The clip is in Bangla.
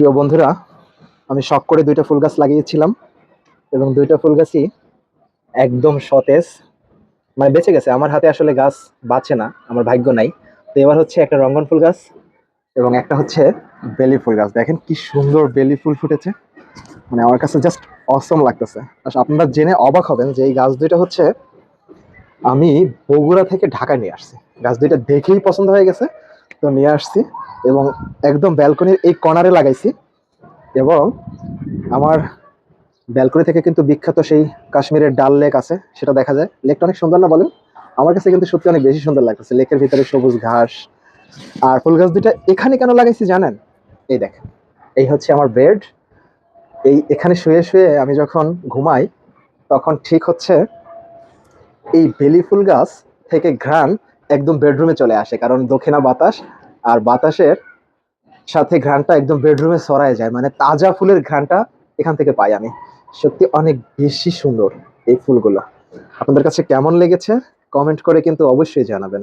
প্রিয় বন্ধুরা, আমি শখ করে দুইটা ফুল গাছ লাগিয়েছিলাম এবং দুইটা ফুল গাছই একদম সতেজ, মানে বেঁচে গেছে। আমার হাতে আসলে গাছ বাঁচে না, আমার ভাগ্য নাই। তো এবার হচ্ছে একটা রঙ্গন ফুল গাছ এবং একটা হচ্ছে বেলি ফুল গাছ। দেখেন কি সুন্দর বেলি ফুল ফুটেছে, মানে আমার কাছে জাস্ট অসম লাগতেছে। আপনারা জেনে অবাক হবেন যে এই গাছ দুইটা হচ্ছে আমি বগুড়া থেকে ঢাকায় নিয়ে আসছি। গাছ দুইটা দেখেই পছন্দ হয়ে গেছে, তো নিয়ে আসছি এবং একদম ব্যালকনির এই কর্নারে লাগাইছি। এবং আমার ব্যালকনি থেকে কিন্তু বিখ্যাত সেই কাশ্মীরের ডাল লেক আছে, সেটা দেখা যায়। লেকটা অনেক সুন্দর না বলেন? আমার কাছে কিন্তু সত্যি অনেক বেশি সুন্দর লাগতেছে। লেকের ভিতরে সবুজ ঘাস। আর ফুল গাছ দুইটা এখানে কেন লাগাইছি জানেন? এই দেখেন, এই হচ্ছে আমার বেড। এই এখানে শুয়ে শুয়ে আমি যখন ঘুমাই, তখন ঠিক হচ্ছে এই বেলি ফুল গাছ থেকে ঘ্রাণ একদম বেডরুমে চলে আসে, কারণ দক্ষিণা বাতাস আর বাতাসের সাথে ঘ্রাণটা একদম বেডরুমে ছড়ায় যায়। মানে তাজা ফুলের ঘ্রাণটা এখান থেকে পাই আমি। সত্যি অনেক বেশি সুন্দর এই ফুলগুলো। আপনাদের কাছে কেমন লেগেছে কমেন্ট করে কিন্তু অবশ্যই জানাবেন।